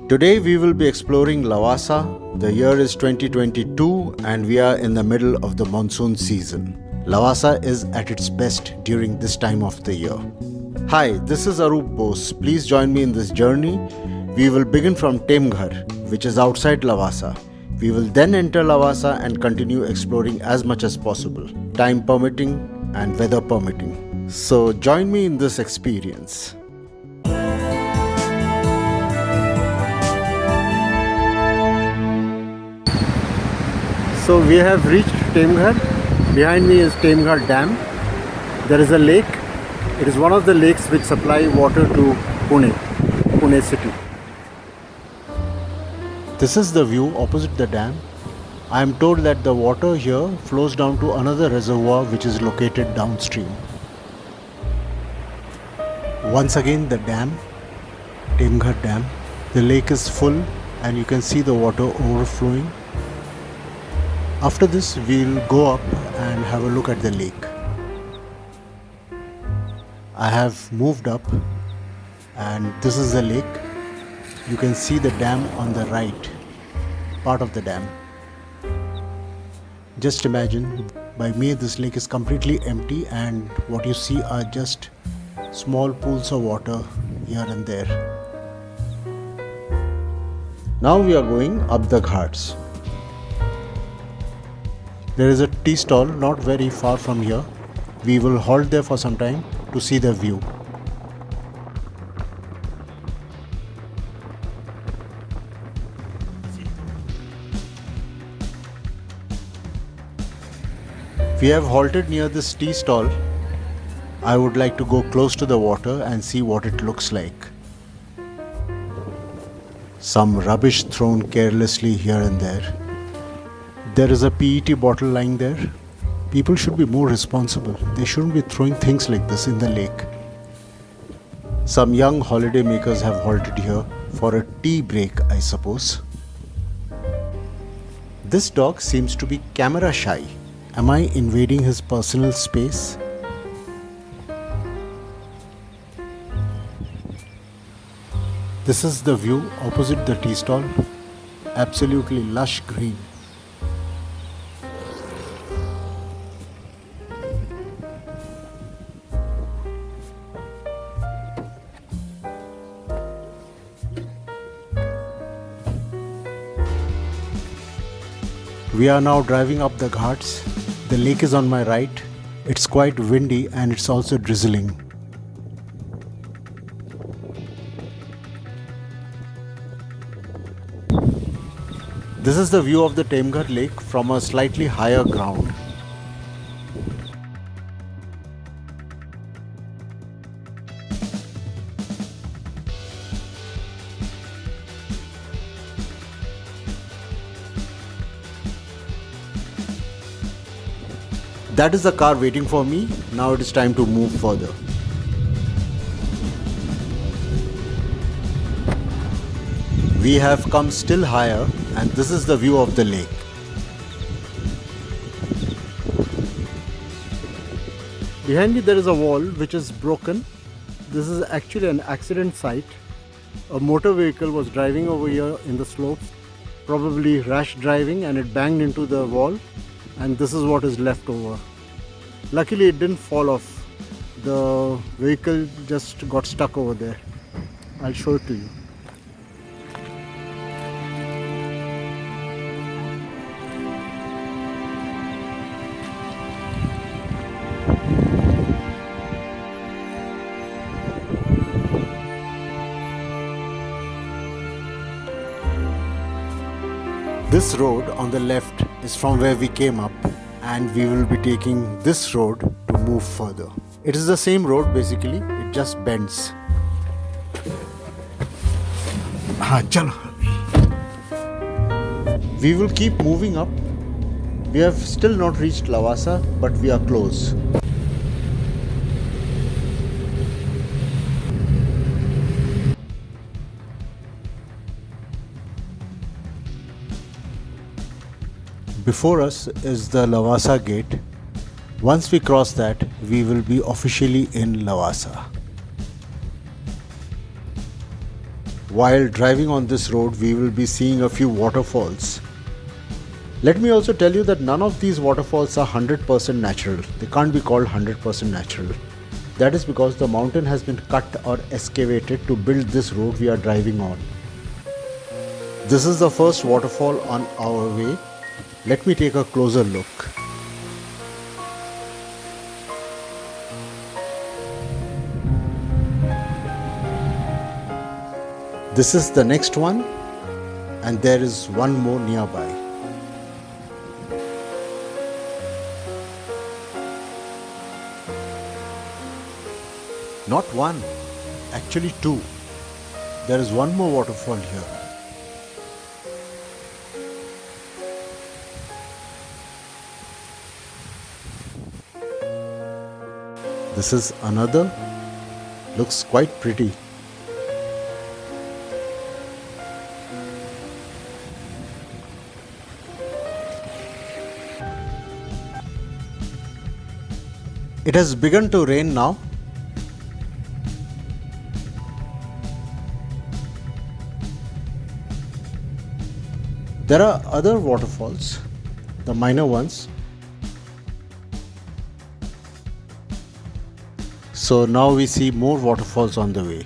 Today we will be exploring Lavasa. The year is 2022 and we are in the middle of the monsoon season. Lavasa is at its best during this time of the year. Hi, this is Arup Bose. Please join me in this journey. We will begin from Temghar, which is outside Lavasa. We will then enter Lavasa and continue exploring as much as possible, time permitting and weather permitting. So join me in this experience. So we have reached Temghar. Behind me is Temghar Dam. There is a lake. It is one of the lakes which supply water to Pune city. This is the view opposite the dam. I am told that the water here flows down to another reservoir which is located downstream. Once again the dam, Temghar Dam. The lake is full and you can see the water overflowing. After this, we'll go up and have a look at the lake. I have moved up and this is the lake. You can see the dam on the right, part of the dam. Just imagine, by May this lake is completely empty and what you see are just small pools of water here and there. Now we are going up the ghats. There is a tea stall not very far from here. We will halt there for some time to see the view. We have halted near this tea stall. I would like to go close to the water and see what it looks like. Some rubbish thrown carelessly here and there. There is a PET bottle lying there. People should be more responsible. They shouldn't be throwing things like this in the lake. Some young holiday makers have halted here for a tea break, I suppose. This dog seems to be camera shy. Am I invading his personal space? This is the view opposite the tea stall. Absolutely lush green. We are now driving up the ghats. The lake is on my right. It's quite windy and it's also drizzling. This is the view of the Temghar Lake from a slightly higher ground. That is the car waiting for me. Now it is time to move further. We have come still higher and this is the view of the lake. Behind me there is a wall which is broken. This is actually an accident site. A motor vehicle was driving over here in the slopes, probably rash driving, and it banged into the wall. And this is what is left over. Luckily it didn't fall off. The vehicle just got stuck over there. I'll show it to you. This road on the left is from where we came up and we will be taking this road to move further. It is the same road basically, it just bends. We will keep moving up. We have still not reached Lavasa, but we are close. Before us is the Lavasa gate. Once we cross that, we will be officially in Lavasa. While driving on this road, we will be seeing a few waterfalls. Let me also tell you that none of these waterfalls are 100% natural. They can't be called 100% natural. That is because the mountain has been cut or excavated to build this road we are driving on. This is the first waterfall on our way. Let me take a closer look. This is the next one, and there is one more nearby. Not one, actually two. There is one more waterfall here. This is another. Looks quite pretty. It has begun to rain now. There are other waterfalls, the minor ones. So now we see more waterfalls on the way.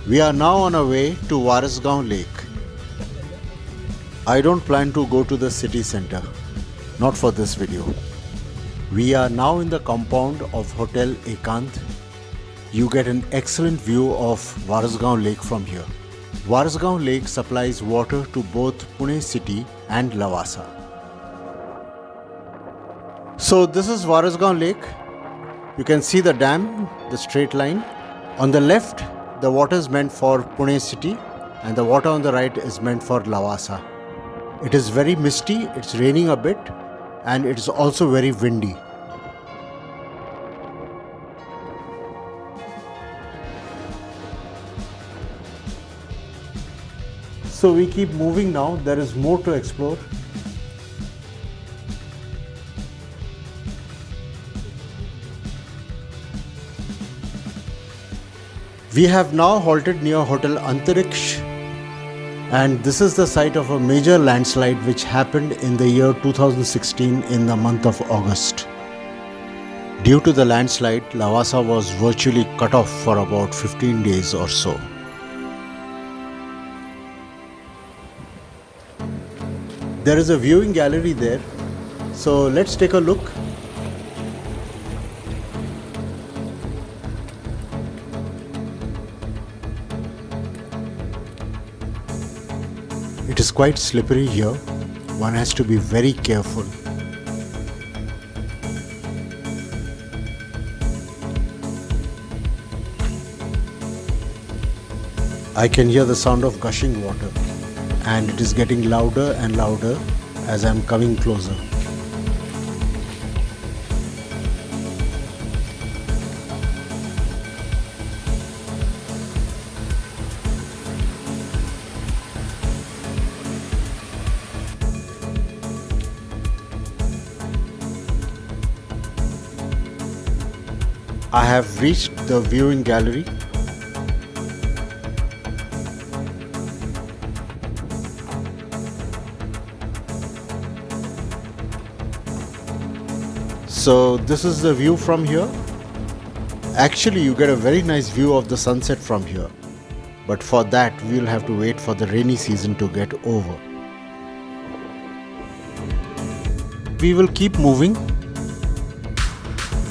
We are now on our way to Warasgaon Lake. I don't plan to go to the city center, not for this video. We are now in the compound of Hotel Ekant. You get an excellent view of Warasgaon Lake from here. Warasgaon Lake supplies water to both Pune city and Lavasa. So this is Warasgaon Lake. You can see the dam, the straight line. On the left, the water is meant for Pune city and the water on the right is meant for Lavasa. It is very misty, it's raining a bit, and it is also very windy. So we keep moving now, there is more to explore. We have now halted near Hotel Antariksh, and this is the site of a major landslide which happened in the year 2016 in the month of August. Due to the landslide, Lavasa was virtually cut off for about 15 days or so. There is a viewing gallery there, so let's take a look. It is quite slippery here. One has to be very careful. I can hear the sound of gushing water, and it is getting louder and louder as I am coming closer. I have reached the viewing gallery. So this is the view from here. Actually, you get a very nice view of the sunset from here. But for that, we will have to wait for the rainy season to get over. We will keep moving.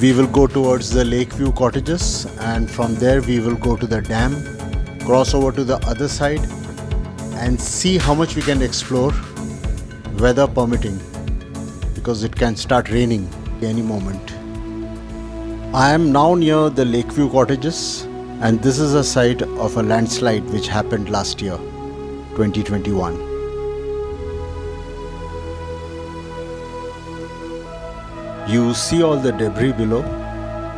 We will go towards the Lakeview cottages, and from there we will go to the dam, cross over to the other side and see how much we can explore, weather permitting, because it can start raining any moment. I am now near the Lakeview cottages, and this is a site of a landslide which happened last year, 2021. You see all the debris below.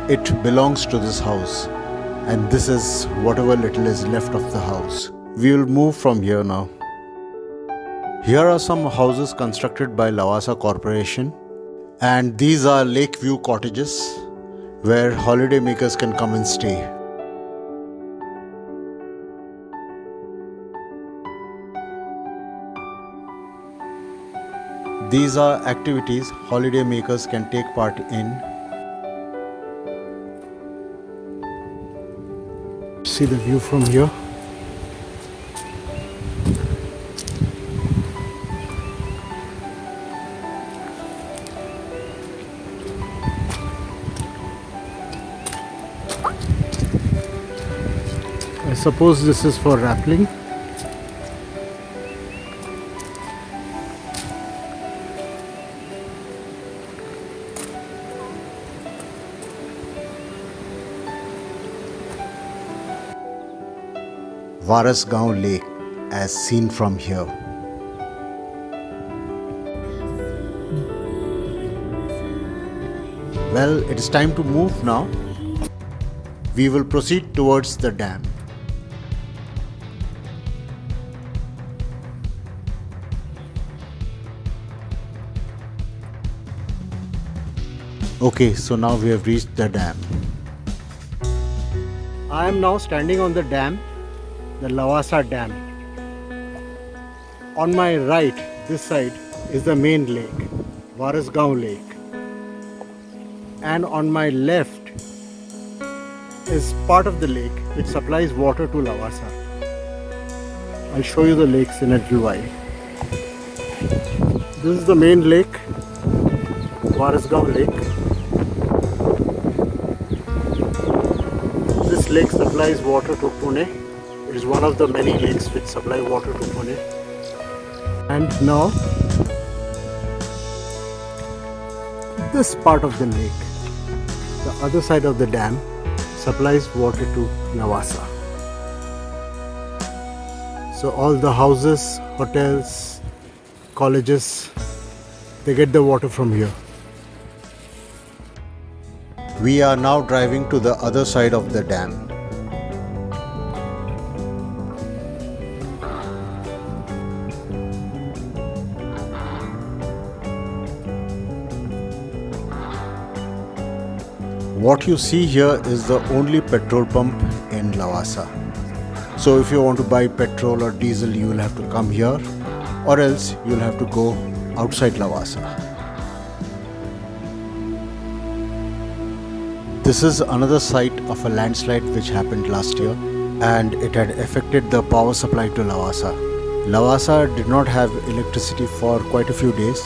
It belongs to this house, and this is whatever little is left of the house. We will move from here now. Here are some houses constructed by Lavasa Corporation, and these are lake view cottages where holidaymakers can come and stay. These are activities holidaymakers can take part in. See the view from here. I suppose this is for rappelling. Warasgaon Lake as seen from here. Well, it is time to move now. We will proceed towards the dam. Okay, so now we have reached the dam. I am now standing on the dam, the Lavasa Dam. On my right, this side, is the main lake, Warasgaon Lake. And on my left is part of the lake which supplies water to Lavasa. I'll show you the lakes in a little while. This is the main lake, Warasgaon Lake. This lake supplies water to Pune. It is one of the many lakes which supply water to Pune. And now, this part of the lake, the other side of the dam, supplies water to Lavasa. So all the houses, hotels, colleges, they get the water from here. We are now driving to the other side of the dam. What you see here is the only petrol pump in Lavasa. So if you want to buy petrol or diesel, you will have to come here, or else you will have to go outside Lavasa. This is another site of a landslide which happened last year, and it had affected the power supply to Lavasa. Lavasa did not have electricity for quite a few days.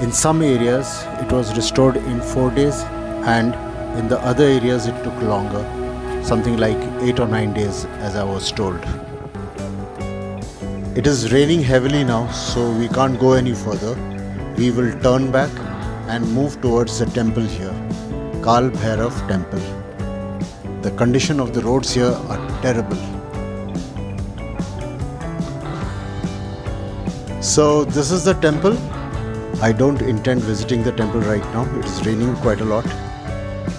In some areas it was restored in 4 days, and in the other areas it took longer, something like 8 or 9 days as I was told. It is raining heavily now, so we can't go any further. We will turn back and move towards the temple here, Kal Bhairav temple. The condition of the roads here are terrible. So this is the temple. I don't intend visiting the temple right now. It is raining quite a lot.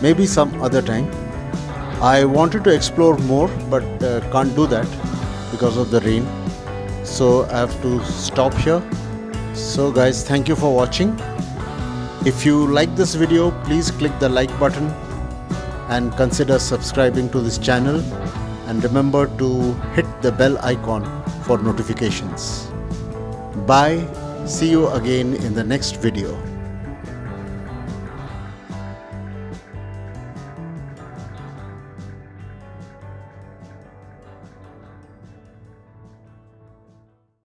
Maybe some other time. I wanted to explore more, but can't do that because of the rain. So I have to stop here. So guys, thank you for watching. If you like this video, please click the like button and consider subscribing to this channel, and remember to hit the bell icon for notifications. Bye. See you again in the next video.